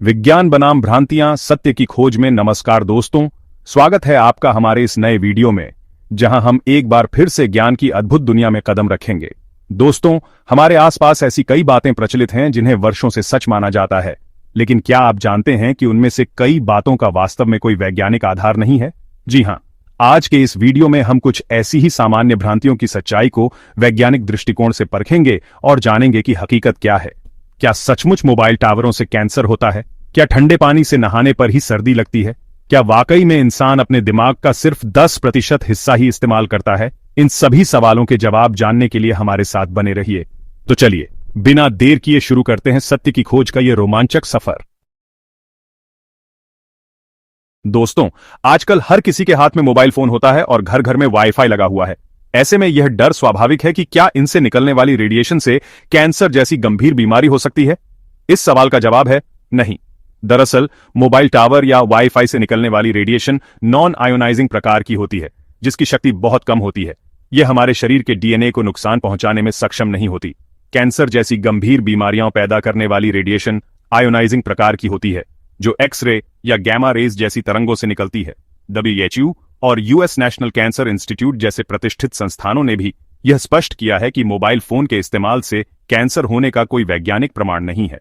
विज्ञान बनाम भ्रांतियां सत्य की खोज में। नमस्कार दोस्तों, स्वागत है आपका हमारे इस नए वीडियो में, जहां हम एक बार फिर से ज्ञान की अद्भुत दुनिया में कदम रखेंगे। दोस्तों, हमारे आसपास ऐसी कई बातें प्रचलित हैं जिन्हें वर्षों से सच माना जाता है, लेकिन क्या आप जानते हैं कि उनमें से कई बातों का वास्तव में कोई वैज्ञानिक आधार नहीं है? जी हां, आज के इस वीडियो में हम कुछ ऐसी ही सामान्य भ्रांतियों की सच्चाई को वैज्ञानिक दृष्टिकोण से परखेंगे और जानेंगे कि हकीकत क्या है। क्या सचमुच मोबाइल टावरों से कैंसर होता है? क्या ठंडे पानी से नहाने पर ही सर्दी लगती है? क्या वाकई में इंसान अपने दिमाग का सिर्फ 10% हिस्सा ही इस्तेमाल करता है? इन सभी सवालों के जवाब जानने के लिए हमारे साथ बने रहिए। तो चलिए, बिना देर किए शुरू करते हैं सत्य की खोज का यह रोमांचक सफर। दोस्तों, आजकल हर किसी के हाथ में मोबाइल फोन होता है और घर घर में वाईफाई लगा हुआ है। ऐसे में यह डर स्वाभाविक है कि क्या इनसे निकलने वाली रेडिएशन से कैंसर जैसी गंभीर बीमारी हो सकती है? इस सवाल का जवाब है नहीं। दरअसल मोबाइल टावर या वाईफाई से निकलने वाली रेडिएशन नॉन आयोनाइजिंग प्रकार की होती है, जिसकी शक्ति बहुत कम होती है। यह हमारे शरीर के डीएनए को नुकसान पहुंचाने में सक्षम नहीं होती। कैंसर जैसी गंभीर बीमारियां पैदा करने वाली रेडिएशन आयोनाइजिंग प्रकार की होती है, जो एक्स-रे या गैमा रेज जैसी तरंगों से निकलती है। WHO और यूएस नेशनल कैंसर इंस्टीट्यूट जैसे प्रतिष्ठित संस्थानों ने भी यह स्पष्ट किया है कि मोबाइल फोन के इस्तेमाल से कैंसर होने का कोई वैज्ञानिक प्रमाण नहीं है।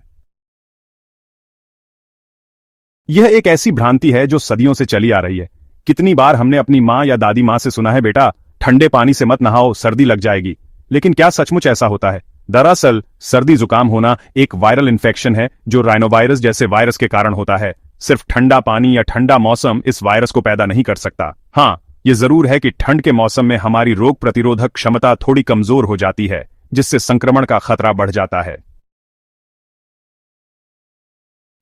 यह एक ऐसी भ्रांति है जो सदियों से चली आ रही है। कितनी बार हमने अपनी मां या दादी मां से सुना है, बेटा ठंडे पानी से मत नहाओ, सर्दी लग जाएगी। लेकिन क्या सचमुच ऐसा होता है? दरअसल सर्दी जुकाम होना एक वायरल इन्फेक्शन है जो राइनोवायरस जैसे वायरस के कारण होता है। सिर्फ ठंडा पानी या ठंडा मौसम इस वायरस को पैदा नहीं कर सकता। हाँ, यह जरूर है कि ठंड के मौसम में हमारी रोग प्रतिरोधक क्षमता थोड़ी कमजोर हो जाती है, जिससे संक्रमण का खतरा बढ़ जाता है।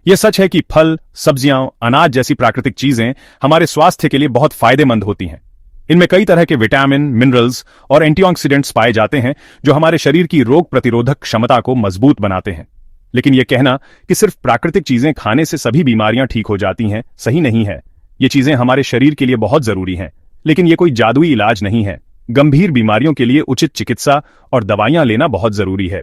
यह सच है कि फल, सब्जियां, अनाज जैसी प्राकृतिक चीजें हमारे स्वास्थ्य के लिए बहुत फायदेमंद होती हैं। इनमें कई तरह के विटामिन, मिनरल्स और एंटीऑक्सीडेंट्स पाए जाते हैं जो हमारे शरीर की रोग प्रतिरोधक क्षमता को मजबूत बनाते हैं। लेकिन यह कहना कि सिर्फ प्राकृतिक चीजें खाने से सभी बीमारियां ठीक हो जाती हैं, सही नहीं है। ये चीजें हमारे शरीर के लिए बहुत जरूरी हैं, लेकिन यह कोई जादुई इलाज नहीं है। गंभीर बीमारियों के लिए उचित चिकित्सा और दवाइयां लेना बहुत जरूरी है।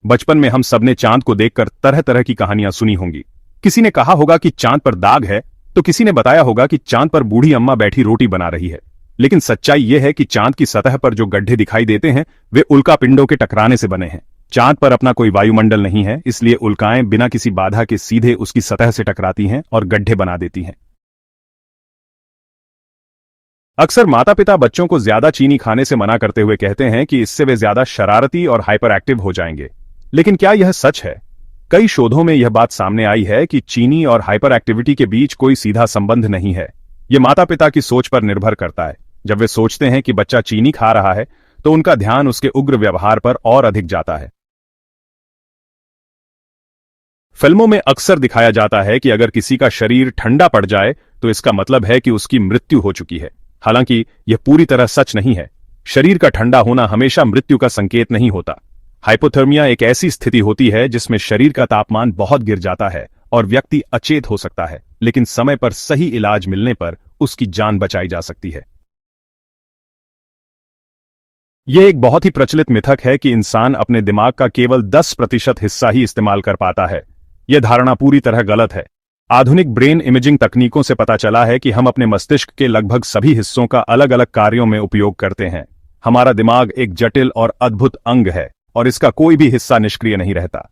बचपन में हम सबने चांद को देखकर तरह तरह की कहानियां सुनी होंगी। किसी ने कहा होगा कि चांद पर दाग है, तो किसी ने बताया होगा कि चांद पर बूढ़ी अम्मा बैठी रोटी बना रही है। लेकिन सच्चाई यह है कि चांद की सतह पर जो गड्ढे दिखाई देते हैं वे उल्का पिंडों के टकराने से बने हैं। चांद पर अपना कोई वायुमंडल नहीं है, इसलिए उल्काएं बिना किसी बाधा के सीधे उसकी सतह से टकराती हैं और गड्ढे बना देती हैं। अक्सर माता पिता बच्चों को ज्यादा चीनी खाने से मना करते हुए कहते हैं कि इससे वे ज्यादा शरारती और हाइपर एक्टिव हो जाएंगे। लेकिन क्या यह सच है? कई शोधों में यह बात सामने आई है कि चीनी और हाइपर एक्टिविटी के बीच कोई सीधा संबंध नहीं है। यह माता पिता की सोच पर निर्भर करता है। जब वे सोचते हैं कि बच्चा चीनी खा रहा है, तो उनका ध्यान उसके उग्र व्यवहार पर और अधिक जाता है। फिल्मों में अक्सर दिखाया जाता है कि अगर किसी का शरीर ठंडा पड़ जाए तो इसका मतलब है कि उसकी मृत्यु हो चुकी है। हालांकि यह पूरी तरह सच नहीं है। शरीर का ठंडा होना हमेशा मृत्यु का संकेत नहीं होता। हाइपोथर्मिया एक ऐसी स्थिति होती है जिसमें शरीर का तापमान बहुत गिर जाता है और व्यक्ति अचेत हो सकता है, लेकिन समय पर सही इलाज मिलने पर उसकी जान बचाई जा सकती है। यह एक बहुत ही प्रचलित मिथक है कि इंसान अपने दिमाग का केवल 10% हिस्सा ही इस्तेमाल कर पाता है। यह धारणा पूरी तरह गलत है। आधुनिक ब्रेन इमेजिंग तकनीकों से पता चला है कि हम अपने मस्तिष्क के लगभग सभी हिस्सों का अलग अलग कार्यों में उपयोग करते हैं। हमारा दिमाग एक जटिल और अद्भुत अंग है और इसका कोई भी हिस्सा निष्क्रिय नहीं रहता।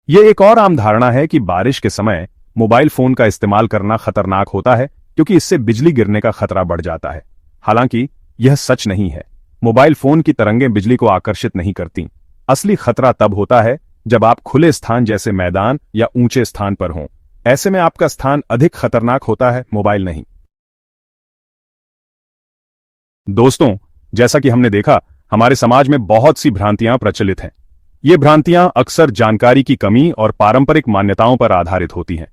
यह एक और आम धारणा है कि बारिश के समय मोबाइल फोन का इस्तेमाल करना खतरनाक होता है क्योंकि इससे बिजली गिरने का खतरा बढ़ जाता है। हालांकि यह सच नहीं है। मोबाइल फोन की तरंगें बिजली को आकर्षित नहीं करती। असली खतरा तब होता है जब आप खुले स्थान जैसे मैदान या ऊंचे स्थान पर हों। ऐसे में आपका स्थान अधिक खतरनाक होता है, मोबाइल नहीं। दोस्तों, जैसा कि हमने देखा, हमारे समाज में बहुत सी भ्रांतियां प्रचलित हैं। ये भ्रांतियां अक्सर जानकारी की कमी और पारंपरिक मान्यताओं पर आधारित होती हैं।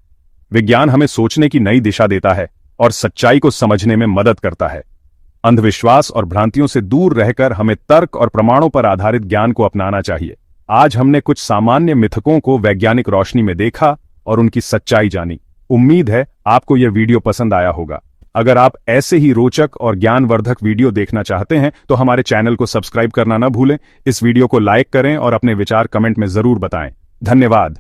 विज्ञान हमें सोचने की नई दिशा देता है और सच्चाई को समझने में मदद करता है। अंधविश्वास और भ्रांतियों से दूर रहकर हमें तर्क और प्रमाणों पर आधारित ज्ञान को अपनाना चाहिए। आज हमने कुछ सामान्य मिथकों को वैज्ञानिक रोशनी में देखा और उनकी सच्चाई जानी। उम्मीद है आपको यह वीडियो पसंद आया होगा। अगर आप ऐसे ही रोचक और ज्ञानवर्धक वीडियो देखना चाहते हैं तो हमारे चैनल को सब्सक्राइब करना न भूलें। इस वीडियो को लाइक करें और अपने विचार कमेंट में जरूर बताएं। धन्यवाद।